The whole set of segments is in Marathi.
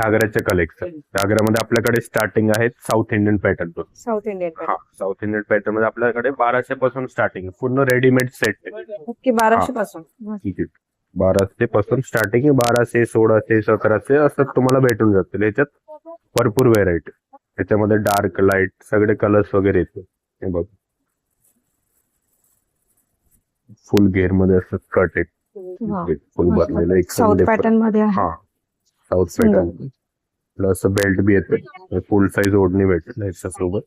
घागऱ्याचे कलेक्शन. घागऱ्यामध्ये आपल्याकडे स्टार्टिंग आहेत south Indian pattern. South Indian हा, साऊथ इंडियन पॅटर्न मध्ये आपल्याकडे 1200 पासून स्टार्टिंग, पूर्ण रेडीमेड सेट आहे. ओके 1200 पासून. ठीक आहे. 1200 पासून स्टार्टिंग आहे. 1200, 1600, 1700 असं तुम्हाला भेटून जातील. याच्यात भरपूर व्हेरायटी. त्याच्यामध्ये डार्क, लाईट सगळे कलर्स वगैरे येते. हे बघ, फुल घेर मध्ये असं कट आहे, फुल भरलेलं एक साऊथ पॅटर्न मध्ये आहे. हा, साऊथ पॅटर्न प्लस बेल्ट बी येते. फुल साईज ओढणी भेटेल याच्यासोबत.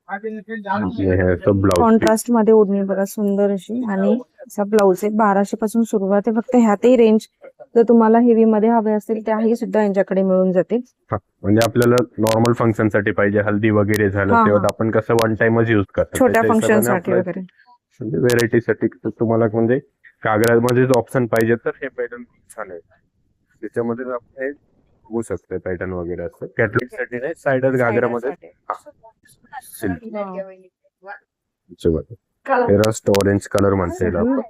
ब्लाउज कॉन्ट्रास्ट मध्ये ओढणी बघा सुंदर अशी. आणि असा ब्लाउज आहे. 1200 पासून सुरुवात आहे. फक्त ह्यातही रेंज जर तुम्हाला हेवी मध्ये हवे असतील त्याही सुद्धा यांच्याकडे मिळून जातील. म्हणजे आपल्याला नॉर्मल फंक्शन साठी पाहिजे, हल्दी वगैरे झालं तेव्हा आपण कसं वन टाइमच युज करतो. छोट्या फंक्शन साठी वगैरे म्हणजे व्हेरायटी साठी तुम्हाला म्हणजे घागऱ्यामध्ये ऑप्शन पाहिजे तर हे पॅटर्न छान आहे. त्याच्यामध्ये आपण होऊ शकते पॅटर्न वगैरे असं. कॅटलॉग साठी नाही, साइडर घागऱ्यामध्ये रस्ट ऑरेंज कलर म्हणता येईल आपण.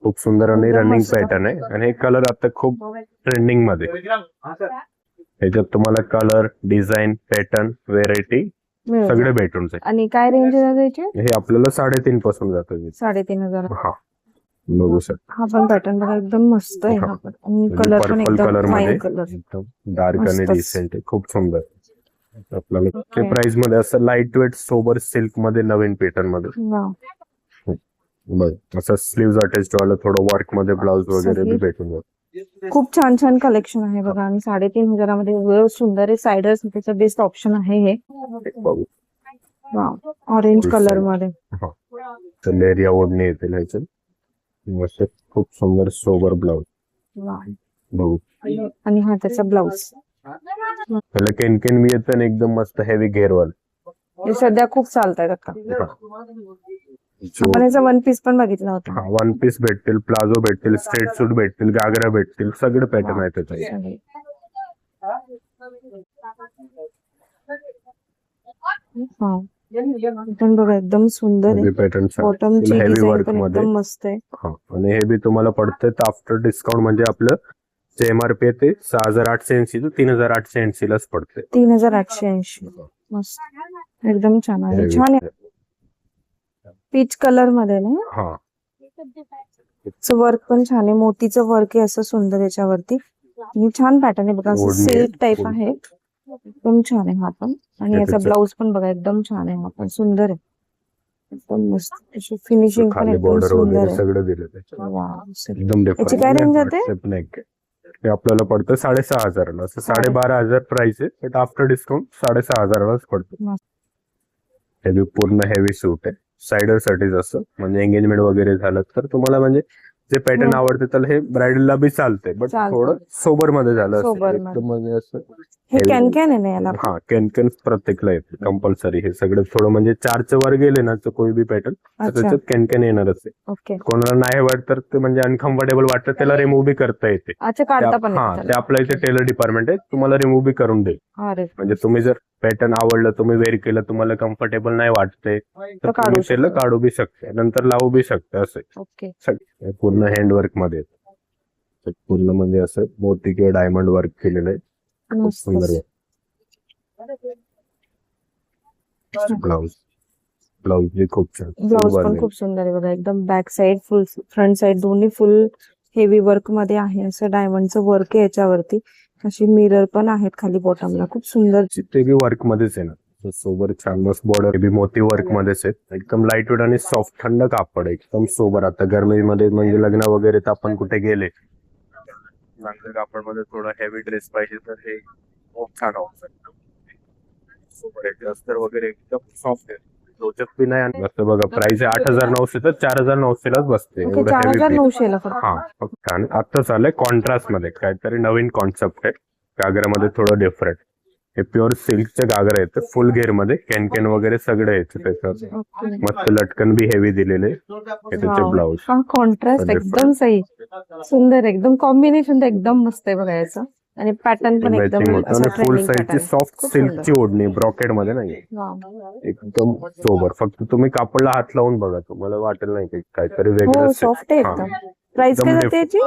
खूप सुंदर आणि रनिंग पॅटर्न आहे. आणि हे कलर आता खूप ट्रेंडिंग मध्ये. ह्याच्यात तुम्हाला कलर, डिझाईन, पॅटर्न, व्हेरायटी सगळे भेटून जाईल. आणि काय रेंज आहे? हे आपल्याला 3.5 पासून जातं. 3500. हा, बघू शकता. हा पण पॅटर्न बघा एकदम मस्त आहे. हा पण आणि कलर पण पर्पल कलर एकदम मध्ये फाईन कलर, एकदम डार्क आणि डिसेंट आहे. खूप सुंदर. आपल्याला ते प्राइस मध्ये असं लाईट वेट सोबर सिल्क मध्ये नवीन पॅटर्न मध्ये बघ, असं स्लीव्ह अटॅच वाला थोडं वर्क मध्ये ब्लाउज वगैरे बी भेटून जातं. खूप छान छान कलेक्शन आहे बघा. आणि 3500 मध्ये एवढं सुंदर आहे. साइडर्स त्याचं बेस्ट ऑप्शन आहे हे. बघू, ऑरेंज कलर मध्ये लेरिया ओढणी येतील ह्याच्यात. मस्त खूप सुंदर सोबर ब्लाउज. बघू, आणि हा त्याचा ब्लाउज त्याला केनकेन बी येतं आणि एकदम मस्त हेवी घेरवाल. हे सध्या खूप चालतंय आता. आपण याचा वन पीस पण बघितला होता. हा, वन पीस भेटतील, प्लाझो भेटतील, स्ट्रेट सूट भेटतील, घागरा भेटतील, सगळे पॅटर्न आहेत त्याच्यात. पण बघा एकदम सुंदर आहे. पॅटर्न बॉटमची हेवी डिझाईन वर्क पण मध्ये. एकदम मस्त आहे. हा, आणि हे बी तुम्हाला पडतंय आफ्टर डिस्काउंट. म्हणजे आपलं जे एमआरपी आहे ते 6880 ते 3880 लाच पडते. 3880. मस्त, एकदम छान आहे. छान आहे. पीच कलर मध्ये ना. हा, वर्क पण छान आहे. मोतीचं वर्क आहे असं सुंदर याच्यावरती. आणि छान पॅटर्न आहे बघा. असं सिल्क टाइप आहे. एकदम छान आहे हा पण. आणि याचा ब्लाउज पण बघा एकदम छान आहे. हा पण सुंदर आहे. एकदम मस्त अशी फिनिशिंग पण एकदम सुंदर आहे. सगळं दिलं एकदम याची काय रेंज जाते? ते आपल्याला पडतं 6500 ला. असं 12,500 प्राइस आहे. बट आफ्टर डिस्काउंट 6500 लाच पडतो. हे बी पूर्ण हेवी सूट आहे. साइडर साठीच असं, म्हणजे एंगेजमेंट वगैरे झालं तर तुम्हाला म्हणजे जे पॅटर्न आवडते तर हे ब्रायडलला बी चालते. बट थोडं सोबर मध्ये झालं एकदम म्हणजे असं. हे कॅन आहे ना याला. हा, कॅन प्रत्येकला येते कंपल्सरी. हे सगळं थोडं म्हणजे 4च्या वर गेले ना तर कोणी बी पॅटर्न त्याच्यात कॅन येणारच आहे. कोणाला नाही वाटत तर ते म्हणजे अनकम्फर्टेबल वाटतं त्याला रिमूव्ह बी करता येते. हा, ते आपल्या इथे टेलर डिपार्टमेंट आहे, तुम्हाला रिमूव्ह बी करून देईल. म्हणजे तुम्ही जर पॅटर्न आवडलं, तुम्ही वेअर केलं, तुम्हाला कम्फर्टेबल नाही वाटते तर तुम्ही त्याला काढू बी शकते, नंतर लावू बी शकते. असं पूर्ण हँडवर्क मध्ये पूर्ण म्हणजे असं मोती किंवा डायमंड वर्क केलेलं आहे. खूप सुंदर आहे. ब्लाउज बी खूप छान. ब्लाउज पण खूप सुंदर आहे बघा. एकदम बॅक साइड, फुल फ्रंट साइड दोन्ही फुल हेवी वर्क मध्ये आहे. असं डायमंडचं वर्क आहे याच्यावरती. अशी मिरर पण आहेत खाली बॉटमला. खूप सुंदर. ते बी वर्क मध्येच आहे ना. सोबर छान मस्त बॉर्डर बी मोती वर्क मध्येच आहे. एकदम लाईट वेट आणि सॉफ्ट थंड कापड, एकदम सोबर. आता गरमीमध्ये म्हणजे लग्न वगैरे तर आपण कुठे गेले चांगल्या कापड मध्ये थोडा हेवी ड्रेस पाहिजे तर हे खूप छान ऑप्शन. अस्तर वगैरे एकदम सॉफ्ट आहे, रोचक बी नाही. आणि बसतं बघा, प्राइस आहे 8,900 तर 4,900 लाच बसते. 4,900 ला. हा, फक्त. आणि आता चाललंय कॉन्ट्रास्ट मध्ये काहीतरी नवीन कॉन्सेप्ट आहे. घागऱ्यामध्ये थोडं डिफरंट. हे प्युअर सिल्कचे घागरा येतं, फुल घेर मध्ये कॅन वगैरे सगळं येतं त्याच्यात. मस्त लटकन बी हेवी दिलेले. त्याचे ब्लाउज कॉन्ट्रास्ट एकदम सही सुंदर. एकदम कॉम्बिनेशन तर एकदम मस्त आहे बघा याचं. आणि पॅटर्न पण एकदम फुल साईजची सॉफ्ट सिल्कची ओढणी, ब्रॉकेड मध्ये नाही, एकदम सोबर. फक्त तुम्ही कापडला हात लावून बघा, तुम्हाला वाटेल नाही की काहीतरी वेगळं. सॉफ्ट आहे एकदम. प्राइस काय एकदम जाते याची?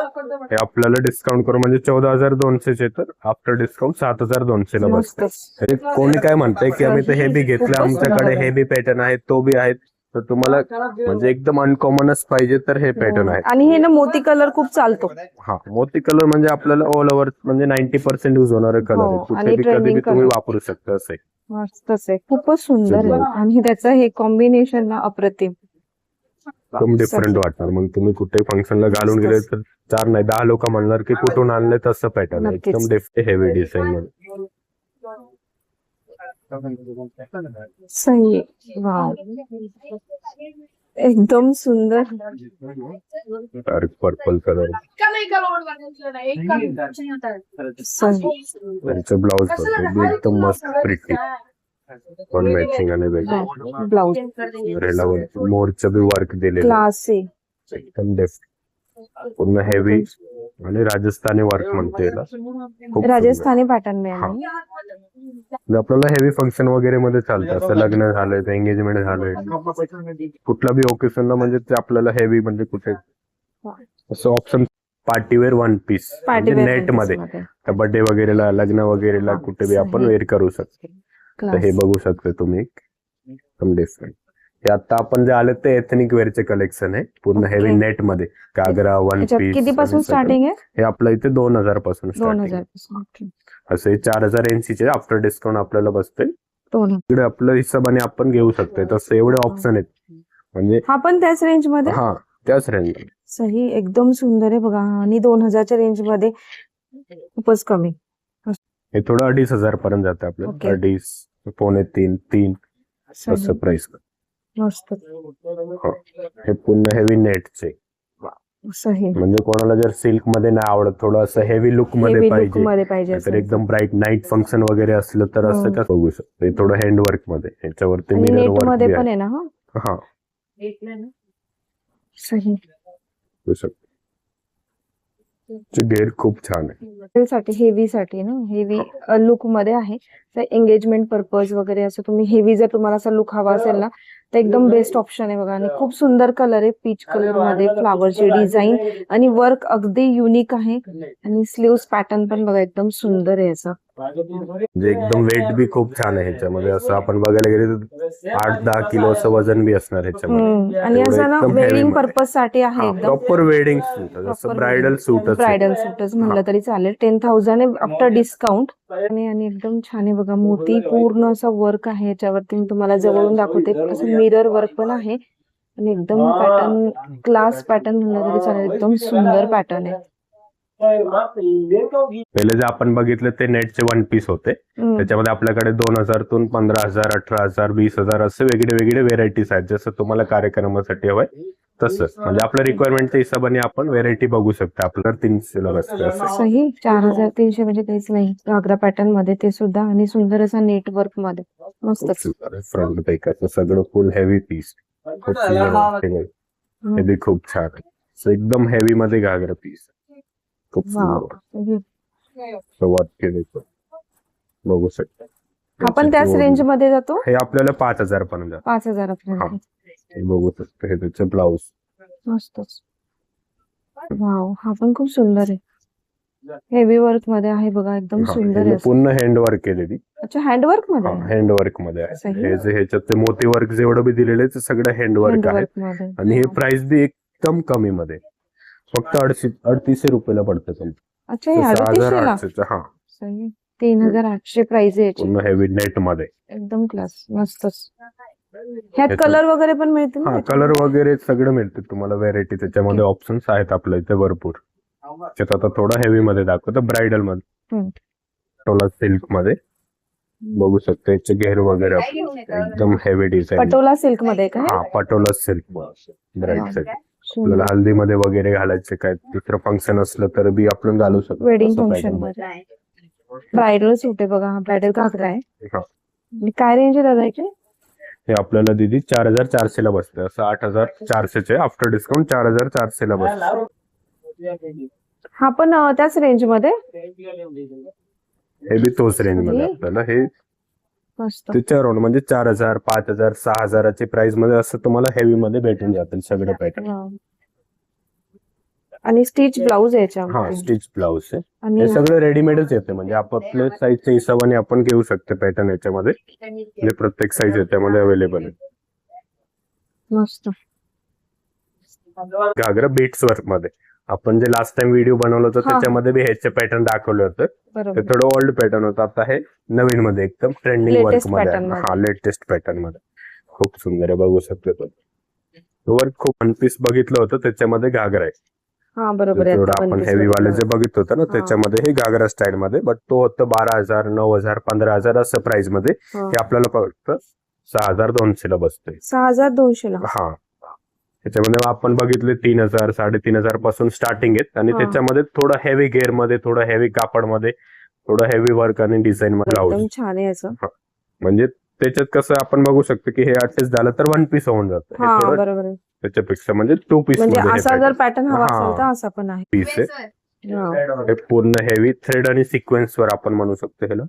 हे आपल्याला डिस्काउंट करून म्हणजे 14,200 चे, तर आफ्टर डिस्काउंट 7,200 ला बसते. मस्तच. हे कोणी काय म्हणतंय की आम्ही तर हे बी घेतलं, खूपच आमच्याकडे सुंदर हे बी पॅटर्न आहेत, तो बी आहेत, तर तुम्हाला म्हणजे एकदम अनकॉमनच पाहिजे तर हे पॅटर्न आहे. आणि हे ना मोती कलर खूप चालतो. हा, मोती कलर म्हणजे आपल्याला ऑल ओव्हर म्हणजे 90% यूज होणारे कलर आहे. हो, कुठे आणि बी कधी trending बी तुम्ही color. वापरू शकता असं आहे. मस्तच आहे, खूपच सुंदर आहे. सुंदर. आणि त्याचं हे कॉम्बिनेशन ना अप्रतिम. एकदम डिफरंट वाटणार. मग तुम्ही कुठे फंक्शनला घालून गेले तर 4 नाही 10 लोक म्हणणार की कुठून आणले, तसं पॅटर्न आहे. नक्कीच. एकदम डिफरंट हेवी डिझाईन मध्ये. सही आहे. वाव, एकदम सुंदर. Dark purple colour. सही. त्यांचं ब्लाउज एकदम मस्त प्रिटी पण मॅचिंग आणि वेगळं ब्लाउज रेलावर मोरचं बी वर्क दिलेलं क्लासी. एकदम डेफ्ट, पूर्ण हेवी आणि राजस्थानी वर्क म्हणते याला. खूप राजस्थानी पॅटर्न में हा. आहे. सुंदर. आपल्याला हेवी फंक्शन वगैरे मध्ये चालतं, असं लग्न झालंय तर एंगेजमेंट झालंय, कुठला बी ओकेशनला म्हणजे ते आपल्याला हेवी म्हणजे कुठे असं ऑप्शन. पार्टीवेअर वन पीस म्हणजे नेट मध्ये बर्थडे वगैरेला, लग्न वगैरेला कुठे बी आपण वेअर करू शकतो. तर हे बघू शकता तुम्ही, एकदम डिफरंट. हे आता आपण जे आले ते एथनिक वेअरचे कलेक्शन आहे, पूर्ण हेवी नेट मध्ये. घागरा, वन पीस. किती पासून स्टार्टिंग आहे? हे आपल्या इथे 2,000 पासून स्टार्टिंग. 2000 पासून. असे 4,000 NC आफ्टर डिस्काउंट आपल्याला बसते. 2000. इकडे आपल्या हिशोबाने आपण घेऊ शकतो, तसं एवढे ऑप्शन आहेत म्हणजे. हा पण त्याच रेंज मध्ये. हा, त्याच रेंज मध्ये. सही, एकदम सुंदर आहे बघा. आणि 2000च्या रेंज मध्ये खूपच कमी. हे थोडं 2,500 पर्यंत जाते आपल्याला. Okay. 2.5, 2.5, असं प्राइस. मस्त. हे पूर्ण हेवी नेटचे. सही. म्हणजे कोणाला जर सिल्क मध्ये नाही आवडत, थोडं असं हेवी लुक मध्ये पाहिजे, तर एकदम ब्राईट नाईट फंक्शन वगैरे असलं तर असं का बघू शकतो. हे थोडं हँडवर्क मध्ये, ह्याच्यावरती मिरर नेट वर्क मध्ये पण आहे ना. हा, सही. घेर खूप छान आहे. साठी हेवी साठी ना, हेवी लुक मध्ये आहे. तर एंगेजमेंट पर्पज वगैरे असं तुम्ही हेवी जर तुम्हाला असा लुक हवा असेल ना, तर एकदम बेस्ट ऑप्शन आहे बघा. आणि खूप सुंदर कलर आहे, पीच कलर मध्ये फ्लावरची डिझाईन आणि वर्क अगदी युनिक आहे. आणि स्लीव्स पॅटर्न पण बघा एकदम सुंदर आहे असं. म्हणजे एकदम वेट बी खूप छान आहे ह्याच्यामध्ये. असं आपण बघायला गेले तर 8-10 किलो असं वजन बी असणार ह्याच्यामध्ये. आणि असं ना वेडिंग पर्पज साठी आहे एकदम प्रॉपर वेडिंग सूट, जसं ब्रायडल सूट. ब्रायडल सूटच म्हणलं तरी चालेल. 10,000 आफ्टर डिस्काउंट. आणि एकदम छान आहे बघा. मोती पूर्ण असं वर्क आहे याच्यावरती. मी तुम्हाला जवळून दाखवते. असं मिरर वर्क पण आहे. आणि एकदम पॅटर्न क्लास पॅटर्न म्हणलं तरी चालेल. एकदम सुंदर पॅटर्न आहे. पहिले जे आपण बघितलं ते नेटचे वन पीस होते. त्याच्यामध्ये आपल्याकडे 2,000 तून 15,000, 18,000, 20,000 असे वेगळे वेगळे व्हेरायटीज आहेत. जसं तुम्हाला कार्यक्रमासाठी हवंय तसं, म्हणजे आपल्या रिक्वायरमेंटच्या हिशोबाने आपण व्हेरायटी बघू शकता. आपल्याला 300 ला बसतं. सही. 4,300 म्हणजे काहीच नाही. घागरा पॅटर्न मध्ये ते सुद्धा. आणि सुंदर असं नेटवर्क मध्ये. मस्त. फ्रंट पॅकाचं सगळं फुल हेवी पीस. खूप सुंदर. हे बी खूप छान आहे. एकदम हेवी मध्ये घागरा पीस. खूप सुंदर बघू शकता. आपण त्याच रेंज मध्ये जातो. हे आपल्याला 5,000 पर्यंत. 5,000 हे बघू शकतो. हे त्याचं ब्लाउज मस्तच. वाव, हा पण खूप सुंदर आहे. हेवी वर्क मध्ये आहे बघा. एकदम सुंदर आहे. पूर्ण हँडवर्क केलेली. अच्छा, हँडवर्क मध्ये. हँडवर्क मध्ये आहे. हे जे ह्याच्यात ते मोती वर्क जेवढं बी दिलेलं आहे ते सगळं हँडवर्क आहे. आणि हे प्राइस बी एकदम कमी मध्ये, फक्त 350 रुपयाला पडतं. अच्छा, 3,800. हा, 3,800 प्राइस आहे याची. पूर्ण हेवी नेट मध्ये. एकदम क्लास. मस्तच. ह्यात कलर वगैरे पण मिळतील. हा, कलर वगैरे सगळं मिळते तुम्हाला. व्हेरायटी त्याच्यामध्ये ऑप्शन्स आहेत आपल्या इथे भरपूर. त्यात आता थोडा हेवी मध्ये दाखवतो. ब्रायडल मध्ये पटोला सिल्क मध्ये बघू शकता. याचे घेर वगैरे एकदम हेवी डिझाईन. पटोला सिल्क मध्ये का? हा, पटोला सिल्क ब्राईड साठी. आपल्याला हल्दी मध्ये वगैरे घालायचे, काय दुसरं फंक्शन असलं तर बी आपण घालू शकतो. वेडिंग फंक्शन मध्ये ब्रायडल सूट आहे बघा. ब्रायडल घागरा आहे. काय रेंज आहे दादा? हे आपल्याला दिदी 4,400 ला बसते. असं 8,400 चे आफ्टर डिस्काउंट 4,400 ला बसते. हा पण त्याच रेंज मध्ये. हे बी तोच रेंज मध्ये आपल्याला. हे त्याच्या राऊंड म्हणजे 4,000, 5,000, 6,000 प्राइस मध्ये असं तुम्हाला हेवी मध्ये भेटून जातील सगळे पॅटर्न. आणि स्टिच ब्लाऊज आहे हा याच्यावर स्टिच ब्लाऊज आहे. आणि हे सगळं रेडीमेडच येते म्हणजे आपापल्या साईजच्या हिशोबाने आपण घेऊ शकतो पॅटर्न याच्यामध्ये. म्हणजे प्रत्येक साईज याच्यामध्ये अवेलेबल आहे. मस्त घागरा बीट्स वर्क मध्ये आपण जे लास्ट टाइम व्हिडिओ बनवलं होतं हा. त्याच्यामध्ये बी ह्याचे पॅटर्न दाखवलं होतं. ते बरोबर थोडं ओल्ड पॅटर्न होतं. आता हे नवीन मध्ये एकदम ट्रेंडिंग वर्क Latest मध्ये pattern आहे. मध्ये. हा लेटेस्ट पॅटर्न मध्ये खूप सुंदर आहे बघू शकतो तो. वर्क खूप वन पीस बघितलं होतं त्याच्यामध्ये घागरा आहे. हा बरोबर आहे थोडं आता आपण one piece हेवी वाले बघितलं. जे बघित होतं ना हा. त्याच्यामध्ये हे घागरा स्टाईल मध्ये बट तो होतं 12,000 9,000 15,000 असं प्राइस मध्ये. हा. हे आपल्याला फक्त 6,200 ला बसतंय. 6,200 ला. हा त्याच्यामध्ये आपण बघितले 3,000 3,500 पासून स्टार्टिंग आहेत आणि हा. त्याच्यामध्ये थोडं हेवी गेअर मध्ये थोडं हेवी कापड मध्ये थोडं हेवी वर्क आणि डिझाईन मध्ये एकदम ब्लाऊज छान आहे असं. म्हणजे त्याच्यात कसं आपण बघू शकतो की हे अटॅच झालं तर वन पीस होऊन जातं. हे हा थोडं बरोबर आहे. त्याच्यापेक्षा म्हणजे टू पीस म्हणजे मध्ये असा जर पॅटर्न हवा असेल तर हा असा पण आहे. पीस आहे. हा. हे पूर्ण हेवी थ्रेड आणि सिक्वेन्स वर आपण म्हणू शकतो ह्याला.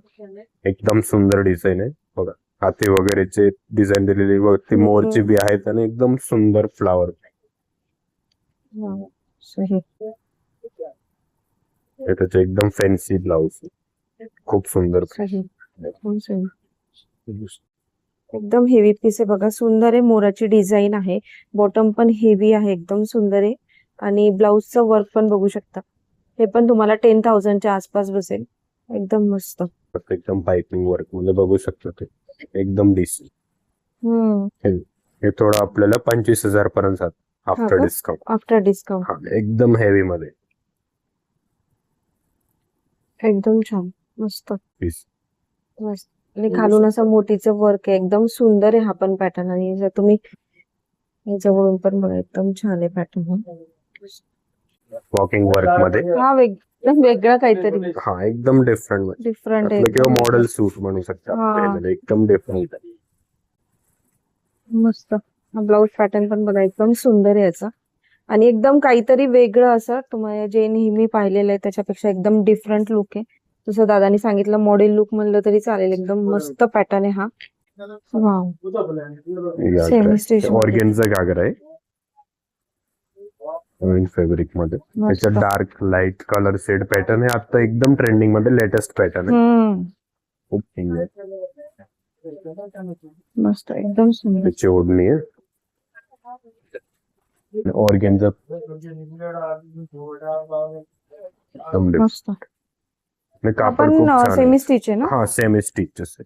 एकदम सुंदर डिझाईन आहे बघा. हाती वगैरेचे डिझाईन दिलेली वरती मोरची बी आहेत आणि एकदम सुंदर फ्लावर. हा. सही. हे त्याचे एकदम फॅन्सी ब्लाऊज खूप सुंदर. सही. एकदम सही. एकदम हेवी पीस आहे बघा. सुंदर आहे. मोराची डिझाईन आहे. बॉटम पण हेवी आहे. एकदम सुंदर आहे. आणि ब्लाऊजचं वर्क पण बघू शकता. हे पण तुम्हाला 10,000 च्या आसपास बसेल. एकदम मस्त. एकदम पाइपिंग वर्क मध्ये बघू शकतो ते एकदम डिसेंट. हे थोडं आपल्याला 25,000 पर्यंत जात आफ्टर डिस्काउंट. After discount. एकदम हेवी मध्ये एकदम छान मस्त पीस. मस्त. आणि खालून असं मोतीचं वर्क आहे. एकदम सुंदर आहे हा पण पॅटर्न. आणि जर तुम्ही हे जवळून पण बघा एकदम छान आहे पॅटर्न. वॉकिंग वर्क मध्ये हा एकदम वेगळा काहीतरी. हा एकदम डिफरंट डिफरंट आहे. किंवा मॉडेल सूट म्हणू शकता. हा. एकदम डिफरंट मस्त. ब्लाऊज पॅटर्न पण बघा एकदम सुंदर आहे याचा. आणि एकदम काहीतरी वेगळं असं तुम्हाला जे नेहमी पाहिलेलं आहे त्याच्यापेक्षा एकदम डिफरंट लुक आहे. जसं दादानी सांगितलं मॉडेल लुक म्हणलं तरी चालेल. एकदम मस्त पॅटर्न आहे हा. वाव. सेमी स्टिच ऑर्गेन्झा घागरा आहे फॅब्रिक मध्ये. त्याच्यात dark light colour sed pattern आहे. आता एकदम ट्रेंडिंग मध्ये लेटेस्ट पॅटर्न आहे. खूप सुंदर मस्त एकदम सुंदर. त्याची ओढणी आहे ऑर्गेन्झा मस्त. कापड आपण खूप छान सेमी स्टिच आहे ना. हा सेमी स्टिच आहे.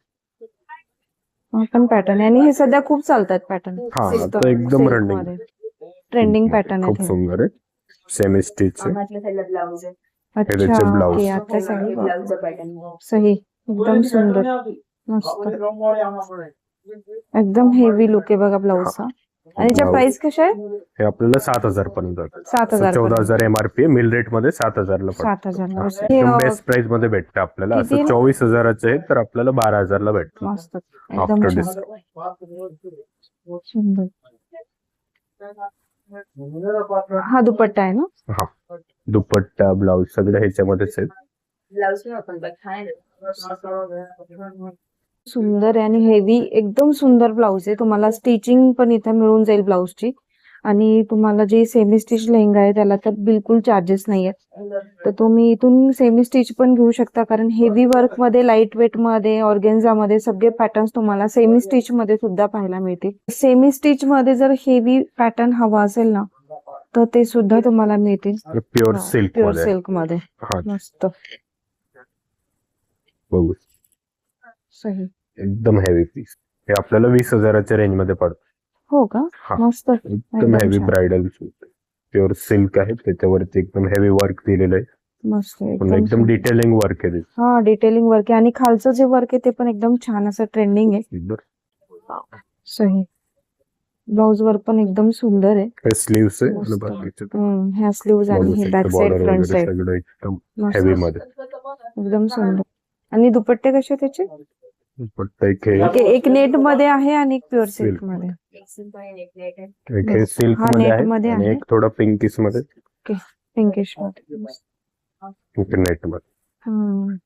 पण पॅटर्न आहे आणि हे सध्या खूप चालतात पॅटर्न. हा आता एकदम रनिंग ट्रेंडिंग पॅटर्न खूप आहे. सुंदर आहे. सेमी स्टिच आहे. अच्छा ब्लाऊज ओके. आता सही एकदम सुंदर मस्त. एकदम हेवी लुक आहे बघा ब्लाऊजचा. आणि याच्या प्राइस कशा आहे. हे आपल्याला 7,000 पर्यंत जातं. 7,000 14,000 MRP मिल रेट मध्ये 7,000 ला 7,000 एकदम बेस्ट प्राइस मध्ये भेटतं आपल्याला. असं 24,000 आहे तर आपल्याला 12,000 ला भेटतं. मस्त एकदम आफ्टर छान. डिस्काउंट. सुंदर. हा दुपट्टा आहे ना. हा दुपट्टा ब्लाऊज सगळं ह्याच्यामध्येच आहे. सुंदर आहे आणि हेवी एकदम सुंदर ब्लाऊज आहे. तुम्हाला स्टिचिंग पण इथे मिळून जाईल ब्लाऊजची. आणि तुम्हाला जे सेमी स्टिच लेहंगा आहे त्याला तर बिलकुल चार्जेस नाही आहेत. तर तुम्ही इथून सेमी स्टिच पण घेऊ शकता. कारण हेवी वर्क मध्ये लाईट वेट मध्ये ऑर्गेन्झा मध्ये सगळे पॅटर्न्स तुम्हाला सेमी स्टिच मध्ये सुद्धा पाहायला मिळतील. सेमी स्टिच मध्ये जर हेवी पॅटर्न हवा असेल ना तर ते सुद्धा तुम्हाला मिळतील. प्युअर सिल्क प्युअर मध्ये सिल्क मध्ये. मस्त. बघू सही. एकदम हेवी पीस. हे आपल्याला 20,000 रेंज मध्ये पडतं. हो का. मस्त. एकदम हेवी ब्रायडल सूट प्युअर सिल्क आहे. त्याच्यावरती एकदम हेवी वर्क दिलेलं आहे. मस्त एकदम डिटेलिंग वर्क आहे. हा डिटेलिंग वर्क आहे. आणि खालचं जे वर्क आहे ते पण एकदम छान असं ट्रेंडिंग आहे. सही. ब्लाऊज वर्क पण एकदम सुंदर आहे. स्लीव्स आहे आणि बाकीचे ह्या स्लीव्ज आणि हे बॅक साइड फ्रंट साइड सगळं एकदम हेवी मध्ये एकदम सुंदर. आणि दुपट्टे कसे त्याचे. दुपट्टा एक नेट मध्ये आहे आणि एक प्युअर सिल्क मध्ये. एक हे सिल्क मध्ये आहे आणि एक थोडा पिंकिश मध्ये पिंकिश मध्ये. नेट मध्ये